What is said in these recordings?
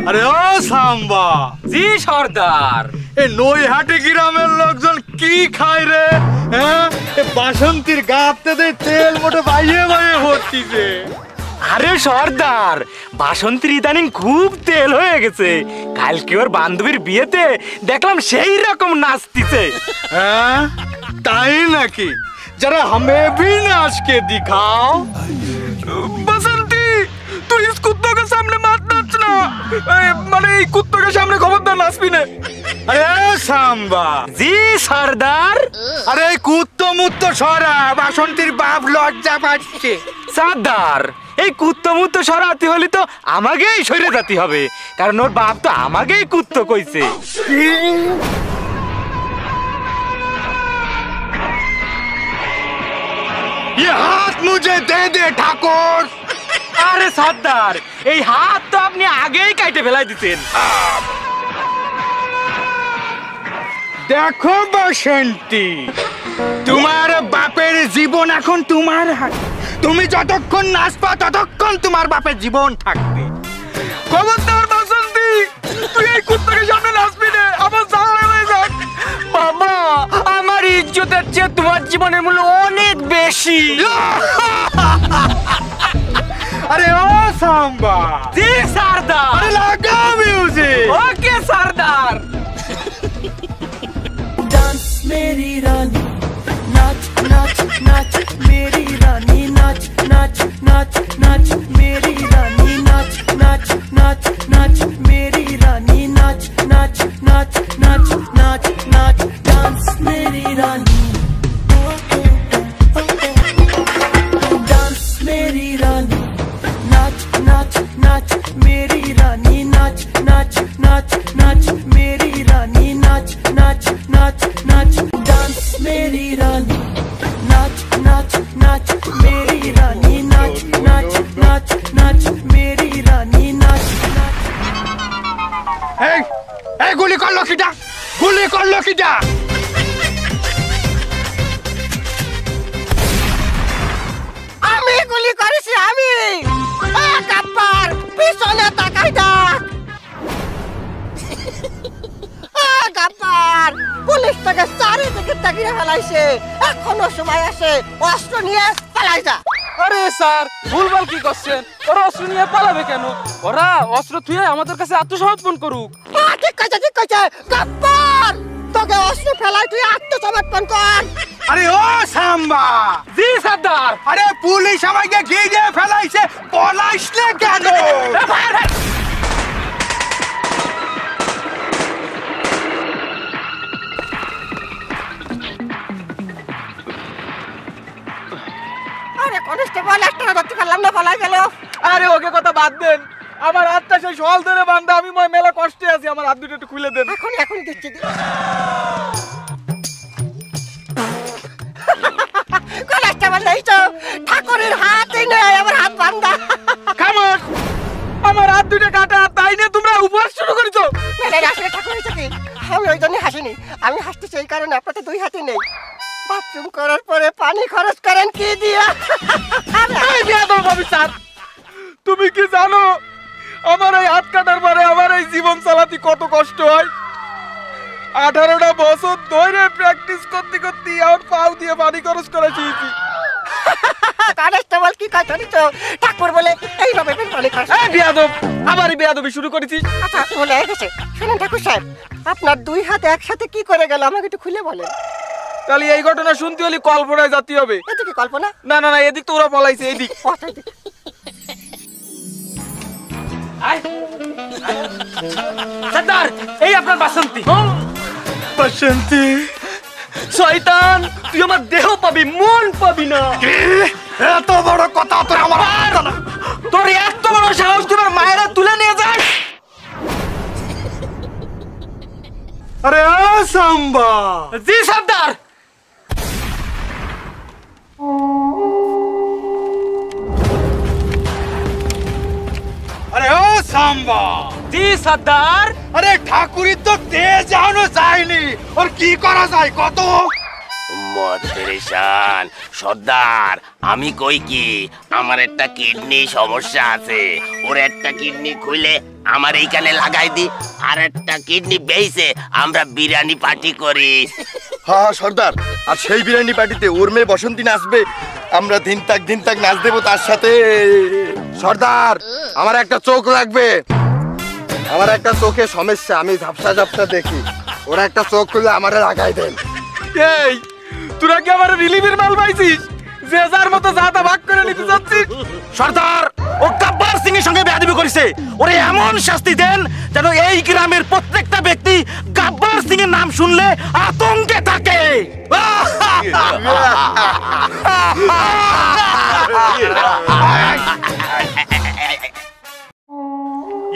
আরে ও সাম্বা। জি সর্দার। এই নৈহাটি গ্রামের লোকজন কি খায় রে? হ্যাঁ, বাসন্তীর গাতে তেল মোটে বাইয়ে বাইয়ে ভর্তিছে। আরে সর্দার, বাসন্তীর ইদানিং খুব তেল হয়ে গেছে। কালকে ওর বান্ধবীর বিয়েতে দেখলাম সেই রকম নাচতিছে। হ্যাঁ তাই নাকি? जरा हमें भी नाच के दिखाओ। बसंती, तू इस कुत्तों के सामने मत नाचना। माने कुत्तों के सामने खबरदार नाचबी ने। अरे सांबा। जी सरदार। अरे कुत्तो मुत्तो सरा, বাসন্তীর বাপ লজ্জা পাচ্ছে। सरदार, এই কুত্তো মুত্তো সরাতে হলে তো আমাকেই সরে যেতে হবে, কারণ ওর বাপ তো আমাকেই কুত্তো কইছে। ये हाथ मुझे दे दे ठाकुर। আরে সর্দার, এই হাত তো আপনি আগেই কাটে ফেলাই দিতেন। দেখো বসন্তী, তোমার বাপের জীবন এখন তোমার হাতে। তুমি যতক্ষণ নাচবা ততক্ষণ তোমার বাপের জীবন থাকবে। খবরদার বসন্তী, তুই এই কুত্তাকে সামনে নাচবি না, আমার জানা হয়ে যাক। বাবা, আমার ইজ্জতের চেয়ে তোমার জীবনের মূল্য অনেক বেশি। अरे ओ सांबा। जी सरदार। अरे लगा म्यूजिक। ओके सरदार। डांस मेरी रानी, नाच नाच नाच मेरी रानी, नाच नाच नाच नाच मेरी रानी, नाच नाच नाच नाच मेरी रानी, नाच नाच नाच नाच नाच नाच डांस मेरी रानी, डांस मेरी रानी, नाच नाच नाच मेरी रानी, नाच नाच नाच नाच मेरी रानी, नाच नाच नाच नाच डांस मेरी रानी, नाच नाच नाच मेरी रानी, नाच नाच नाच नाच मेरी रानी, नाच नाच। এই গুলি করলো কিটা? গুলি করলো কিটা? আমি গুলি করেছি, আমি। গাব্বার, পিছনে তাকাই দেখ। গাব্বার, পুলিশ তাকে চারিদিকে তাকিয়ে ফেলাইছে। এখনো সময় আছে, অস্ত্র নিয়ে পালাই যা। আরে স্যার, ভুলভাল কি করছেন? ওরা অস্ত্র নিয়ে পালাবে কেন? ওরা অস্ত্র থুয়ে আমাদের কাছে আত্মসমর্পণ করুক। ঠিক কইছে, ঠিক কইছে। গাব্বার, তোকে অস্ত্র ফেলাই তুই আত্মসমর্পণ কর। আরে ও সাম্বা। জি সর্দার। আরে পুলিশ আমাকে ঘিরে ফেলাইছে, পলাইস না কেন? আরে কনস্টেবল, একটা ধরতে পারলাম না, পালাই গেল। আরে ওকে কথা বাদ দেন, আমার হাতটা সেই সল ধরে বান্ধা, আমি মেলা কষ্টে আছি, আমার হাত দুটো একটু খুলে দেন। এখন দিচ্ছি। কনস্টেবল নেই তো, ঠাকুরের হাতই নেই, আমার হাত বান্ধা। খামোশ, আমার হাত দুটো কাটা, তাই নিয়ে তোমরা উপহাস শুরু করেছো। আসলে ঠাকুর হয়েছে কি, আমি ওই জন্য হাসিনি। আমি হাসতেছি এই কারণে আপনার তো দুই হাতই নেই। বাথরুম করার পরে পানি খরচ করেন কি দিয়া? স্যার, তুমি কি জানো আমার এই হাত কাটার পরে আমার এই জীবন চালাতে কত কষ্ট হয়? 18টা বছর ধরে প্র্যাকটিস করতে করতে আমার পাও দিয়ে পানি খরচ করে শিখেছি। কনস্টেবল কি কথা দিচ্ছ? ঠাকুর বলে এইভাবে পানি খরচ। বেয়াদব, আবারই বেয়াদবি শুরু করেছিস। আচ্ছা, বলে গেছে। শুনুন ঠাকুর সাহেব, আপনার দুই হাত একসাথে কি করে গেল আমাকে একটু খুলে বলেন। তাহলে এই ঘটনা শুনতে হলে কল্পনায় যেতে হবে। এটা কি কল্পনা? না না না, এদিক তো ওরা পলাইছে, এদিক। সর্দার, এই আপনার বাসন্তী। বসন্তী, শয়তান, তুই আমার দেহ পাবি, মন পাবি না। এত বড় কথা তোর আমার না। তোর এত বড় সাহস, তোমার মায়েরা তুলে নিয়ে যাস। আরে ও সাম্বা। জি সর্দার। আরে ও সাম্বা। জি সর্দার। আরে ঠাকুরের তো তেজ জানো যায়নি, ওর কি করা যায় কত? মোহাম্মদ পেরেশান। সর্দার, আমি কই কি আমার একটা কিডনি সমস্যা আছে, ওর একটা কিডনি খুলে আমার এইখানে লাগাই দি, আর একটা কিডনি বেইছে আমরা বিরিয়ানি পার্টি করি। হ্যাঁ সর্দার, আর সেই বিরিয়ানি পার্টিতে ওর মেয়ে বসন্তী নাচবে, আমরা দিন তাক নাচ দেবো তার সাথে। সর্দার, আমার একটা চোখ লাগবে, আমার একটা চোখে সমস্যা, আমি ঝাপসা ঝাপসা দেখি, ওরা একটা চোখ খুলে আমারে লাগাই দেন। এই তোরা কি আমার রিলিফের মাল পাইছিস যে যার মতো যাতা ভাগ করে নিতে যাচ্ছিস? সর্দার, ও গাব্বার সিং এর সঙ্গে বেয়াদবি করেছে, ওরে এমন শাস্তি দেন যেন এই গ্রামের প্রত্যেকটা ব্যক্তি গাব্বার সিং এর নাম শুনলে আতঙ্কে থাকে।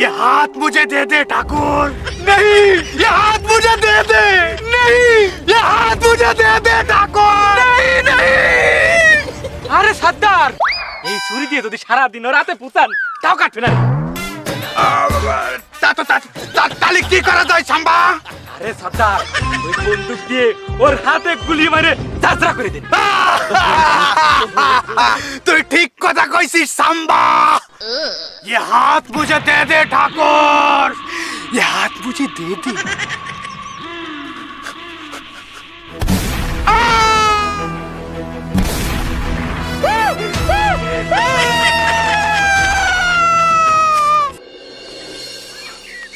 ये हाथ मुझे दे दे ठाकुर। नहीं, ये हाथ मुझे दे दे। नहीं, ये हाथ मुझे दे दे ठाकुर। नहीं नहीं। আরে সর্দার, এই ছুরি দিয়ে যদি সারা দিন ও রাতে পুতান তাও কাটবে না। তাহলে কি করা যায় সাম্বা? আরে সর্দার, ওই বন্দুক দিয়ে ওর হাতে গুলি মারে যাত্রা করে দিন। তুই ঠিক কথা কইছিস সাম্বা। ये हाथ मुझे दे दे ठाकुर, ये हाथ मुझे दे दे।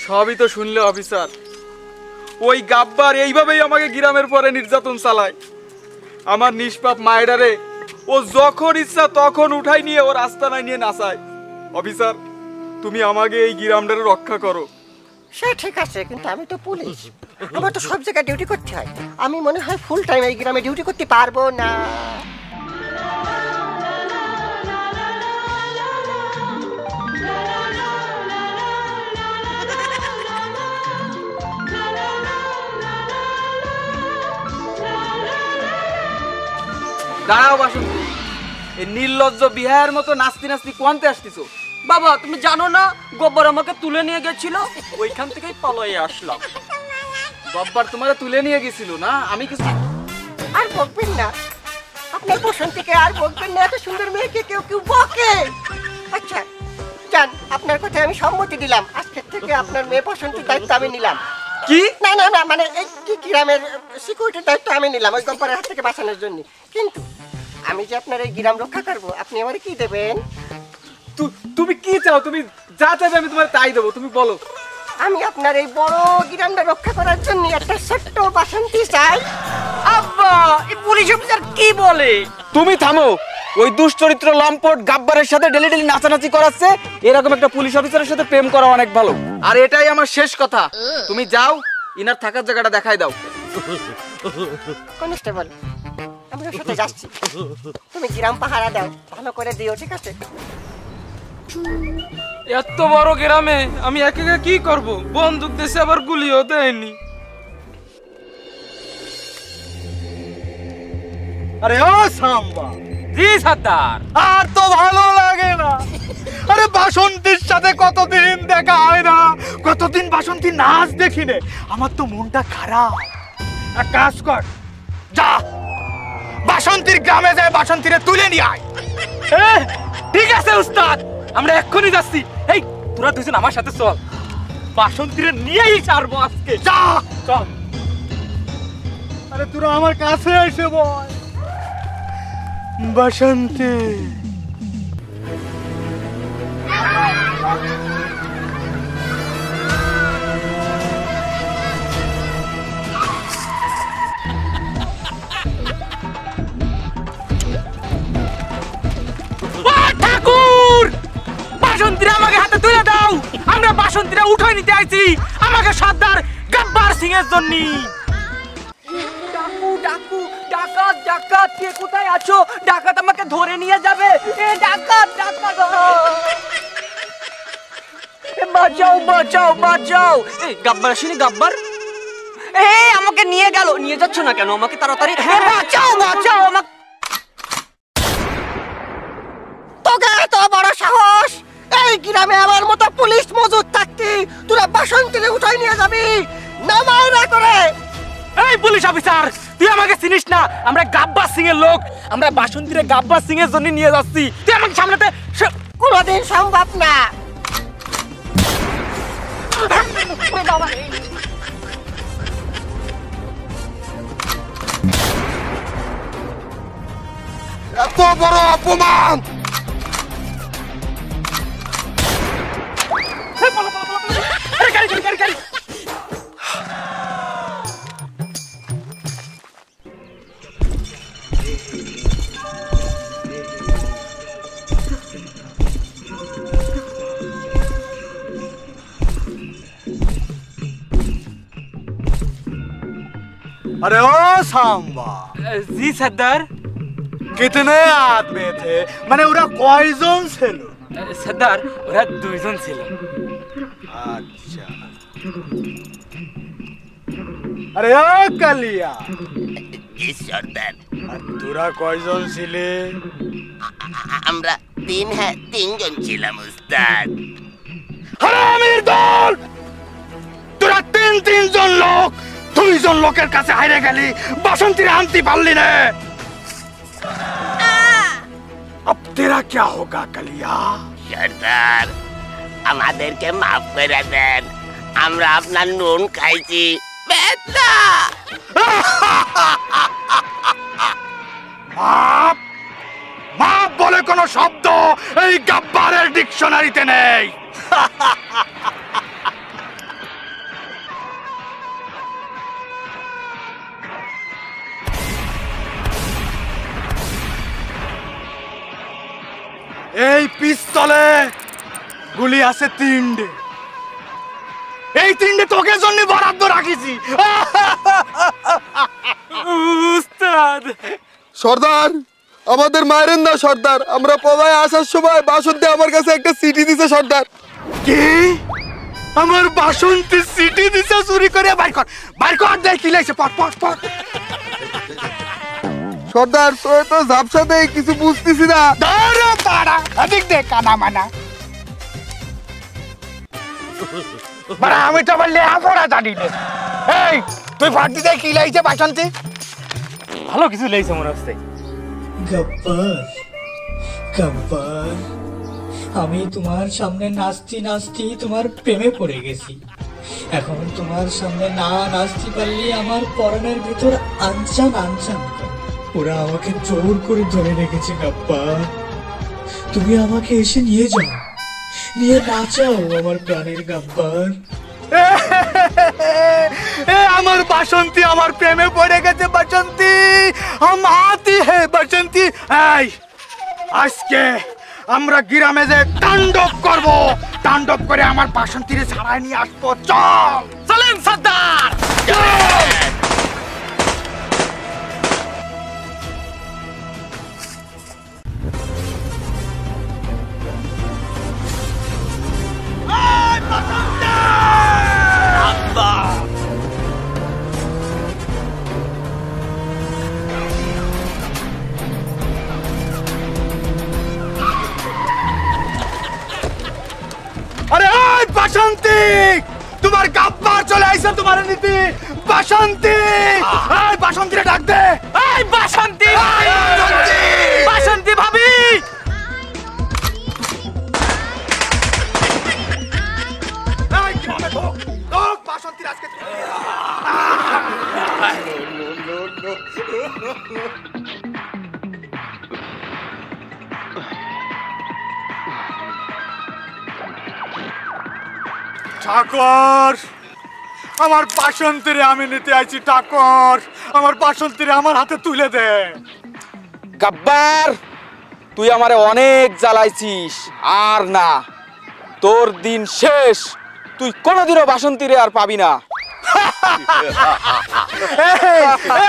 সবই তো শুনলে অফিসার, ওই গাব্বার এইভাবেই আমাকে গ্রামের পরে নির্যাতন চালায়। আমার নিষ্পাপ মায়েরারে ও যখন ইচ্ছা তখন উঠাই নিয়ে ওর আস্তানায় নিয়ে নাচায়। অফিসার, তুমি আমাকে এই গ্রামটারে রক্ষা করো। সে ঠিক আছে, কিন্তু আমি তো পুলিশ, আমার তো সব জায়গায় ডিউটি করতে হয়। আমি মনে হয় ফুল টাইম এই গ্রামে ডিউটি করতে পারবো না। দাঁড়াও বাসন্তী, এই নির্লজ্জ বিহারের মতো নাচতে নাচতে কোয়ান্তে আসতেছো? বাবা, তুমি জানো না গব্বর আমাকে তুলে নিয়ে গেছিল, ওইখান থেকেই পালিয়ে আসলাম। গব্বর তোমারে তুলে নিয়ে গেছিল না? আমি কিছু আর বকবেন না, আপনার বসন্তীকে আর বকবেন না, এত সুন্দর মেয়েকে কেউ কেউ বকে। আচ্ছা যান, আপনার কথায় আমি সম্মতি দিলাম, আজকের থেকে আপনার মেয়ে বসন্তীর দায়িত্ব আমি নিলাম। কি? না না না, মানে এই কি গ্রামের সিকিউরিটির দায়িত্ব আমি নিলাম ওই গব্বরের হাত থেকে বাঁচানোর জন্য। কিন্তু আমি যে আপনার এই গ্রাম রক্ষা করবো, আপনি আমার কি দেবেন? তুমি কি চাও? তুমি যা চাইবে আমি তোমার তাই দেবো, তুমি বলো। আমি আপনার এই বড় গ্রামটা রক্ষা করার জন্য একটা ছোট্ট বাসন্তী চাই। আব্বা, এই পুলিশ অফিসার কি বলে? তুমি থামো, ওই দুশ্চরিত্র লম্পট গাব্বারের সাথে ডেলি ডেলি নাচানাচি করাচ্ছে, এরকম একটা পুলিশ অফিসারের সাথে প্রেম করা অনেক ভালো। আর এটাই আমার শেষ কথা, তুমি যাও, ইনার থাকার জায়গাটা দেখাই দাও। কনস্টেবল, আমি ওর সাথে যাচ্ছি, তুমি গ্রাম পাহারা দাও, ভালো করে দিও, ঠিক আছে? এত বড় গ্রামে আমি একা একা কি করব? বন্দুক দেশে আবার গুলিও দেয়নি। আরে ও সাম্বা, জি সর্দার। আর তো ভালো লাগে না। আরে বাসন্তীর সাথে কতদিন দেখা হয় না, কতদিন বাসন্তী নাচ দেখিনে, আমার তো মনটা খারাপ। এক কাজ কর, যা বাসন্তীর গ্রামে যায় বাসন্তীরে তুলে নিয়ে আয়। ঠিক আছে উস্তাদ, আমরা এক্ষুনি যাচ্ছি। এই তোরা দুজন আমার সাথে চল, বাসন্তীরে নিয়েই ছাড়বো আজকে। যা চল। আরে তোরা আমার কাছে এসে বল, বাসন্তী। ঠাকুর, বাসন্তীরা আমাকে হাতে তুলে দাও, আমরা বাসন্তীরা উঠাই নিতে আইছি আমাকে সর্দার গব্বর সিং এর জন্য। ডাকু ডাকু, ডাকাত ডাকাত, কে কোথায় আছো? ডাকাত আমাকে ধরে নিয়ে যাবে। এ ডাকাত ডাকাত, বাঁচাও বাঁচাও বাঁচাও। এই গাব্বার আসেনি? গাব্বার আমাকে নিয়ে গেল। নিয়ে যাচ্ছ না কেন আমাকে? তাড়াতাড়ি বাঁচাও বাঁচাও আমাকে। তোকে এত বড় সাহস! এই গ্রামে আমার মতো পুলিশ মজুদ থাকতি তোরা বাসন্তীরে উঠাই নিয়ে যাবি? নামাই না করে। এই পুলিশ অফিসার, তুই আমাকে চিনিস না, আমরা গাব্বার সিং এর লোক। আমরা বাসন্তীরে গাব্বার সিং এর জন্য নিয়ে যাচ্ছি, তুই আমাকে সামলাতে কোনোদিন সম্ভব না। এত বড় অপমান! अरे ओ सांबा, জি সর্দার। कितने आदमी थे? मैंने उरा कॉइजन से लो। সর্দার ওরা দুইজন ছিল। अच्छा। अरे ओ कलिया, জি সর্দার। तुरा कॉइजन सिले? আমরা তিনজন ছিলাম উস্তাদ। হারামির দল! তোরা তিনজন লোক, 2 জন লোকের কাছে হারিয়ে গেলি, বাসন্তীরে আনতে পারলি না। अब तेरा क्या होगा कलिया? সর্দার আমাদেরকে মাফ করে দেন, আমরা আপনার নুন খাইছি। বেটা মাপ মাপ বলে কোনো শব্দ এই গাব্বারের ডিকশনারিতে নেই। এই পিস্তলে গুলি আছে 3টে, এই 3টে তোকে জন্য বরাদ্দ রাখিছি। উস্তাদ সর্দার আমাদের মায়ের না সর্দার, আমরা পলায় আসার সময় বাসন্তী আমার কাছে একটা সিটি দিছে সর্দার। কি? আমার বাসন্তী সিটি দিছে চুরি করে? বাইর কর দেখ কি লাগছে, পট পট পট। সর্দার তুই তো ঝাপসা দেই কিছু বুঝতেছি না। দাঁড়া পাড়া এদিক দে কানা মানা। বাড়া আমি তো বললে আপড়া জানি না। এই তুই ফাট দিতে কি লাগছে বাসন্তী? ভালো কিছু লেগেছে মনে হচ্ছে। গব্বর, গব্বর, আমি তোমার সামনে নাচতে নাচতে তোমার প্রেমে পড়ে গেছি। এখন তোমার সামনে না নাচতে পারলে আমার পরনের ভিতর আনচান আনচান করে। ওরা আমাকে জোর করে ধরে রেখেছে গব্বর। তুমি আমাকে এসে নিয়ে যাও, নিয়ে নাচাও আমার প্রাণের গব্বর। আমার বাসন্তী আমার প্রেমে পড়ে গেছে। বাসন্তী हम आती है বাসন্তী। এই আজকে আমরা গ্রামে যে তাণ্ডব করব, তাণ্ডব করে আমার বাসন্তীরে ছাড়াই নিয়ে আসবো। চল চলেন সর্দার। আরে এই বাসন্তী, তোমার গাব্বার চলে আইছে তোমার নীতি। বাসন্তী, এই বাসন্তীরে ডাক দে। এই বাসন্তী, বাসন্তী! বাসন্তী ভাবি। এই কিভাবে ঢোক, ঢোক বাসন্তীর আজকে। ঠাকুর, আমার বাসন্তীরে আমি নিতে আইছি। ঠাকুর, আমার বাসন্তীরে আমার হাতে তুলে দে। গাব্বার, তুই আমারে অনেক জ্বালাইছিস, আর না, তোর দিন শেষ। তুই কোনোদিনও বাসন্তীরে আর পাবি না।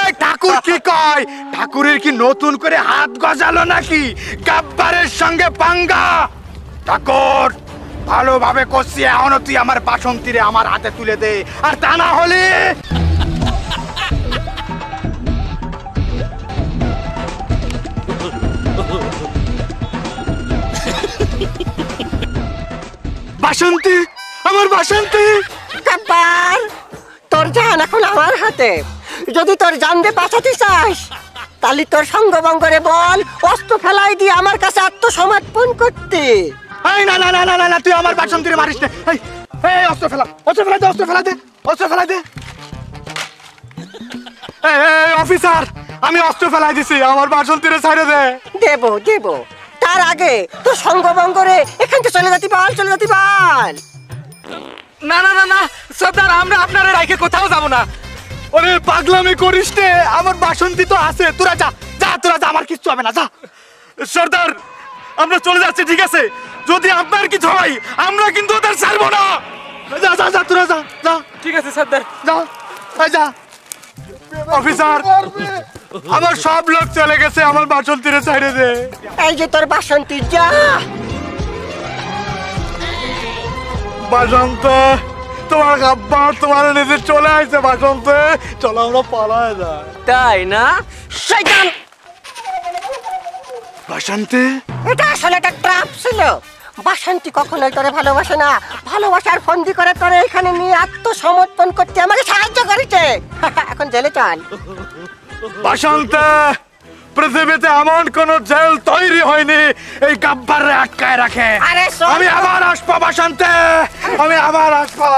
এই ঠাকুর কি কয়? ঠাকুরের কি নতুন করে হাত গজালো নাকি? গাব্বারের সঙ্গে পাঙ্গা? ঠাকুর ভালোভাবে কষিয়ে এখনো তুই আমার বাসন্তীরে আমার হাতে তুলে দে, আর তা না হলে বাসন্তী, আমার বাসন্তী। গাব্বার, তোর জান এখন আমার হাতে। যদি তোর জানতে বাঁচাতে চাস তাহলে তোর সঙ্গবঙ্গরে বল অস্ত্র ফেলাই দিয়ে আমার কাছে আত্মসমর্পণ করতে। এই না না না না না তুই আমার বাসন্তীরে মারিস না। এই এই অস্ত্র ফেলা, অস্ত্র ফেলা দে, অস্ত্র ফেলা দে, অস্ত্র ফেলা দে। এই অফিসার, আমি অস্ত্র ফেলাই দিছি, আমার বাসন্তীরে ছাইড়ে দে। দেব দেব, তার আগে তোর সঙ্গবঙ্গরে এখান থেকে চলে যেতে পার, চলে যেতে পার। না না না না সর্দার, আমরা আপনারা রাইখে কোথাও যাব না। ওরে পাগলামি করিস নে, আমার বাসন্তী তো আছে, তোরা যা যা, তোরা যা, আমার কিচ্ছু হবে না, যা। সর্দার আমরা চলে যাচ্ছি, ঠিক আছে? যদি আপনার কিছু হয় আমরা কিন্তু ওদের ছাড়বো না। যা যা যা, তোরা যা যা। ঠিক আছে সর্দার। যা এই যা। অফিসার, আমার সব লোক চলে গেছে, আমার বাসন্তীরে ছাইড়ে দে। এই যে তোর বাসন্তী, যা। বাসন্ত, তোমার আব্বা তোমার নিজে চলে আসছে। বাসন্ত, চলো আমরা পালায় যাই। তাই না? শয়তান, বাসন্তী, এটা আসলে একটা ট্র্যাপ ছিল। বাসন্তী কখনোই তোরে ভালোবাসে না, ভালোবাসার ফন্দি করে তোরে এখানে নিয়ে আত্মসমর্পণ করতে আমাকে সাহায্য করেছে। এখন জেলে চল। বাসন্ত, পৃথিবীতে এমন কোন জেল তৈরি হয়নি এই গাব্বারে আটকায় রাখে। আরে শোন। আমি আবার আসবো বাসন্ত, আমি আবার আসবো।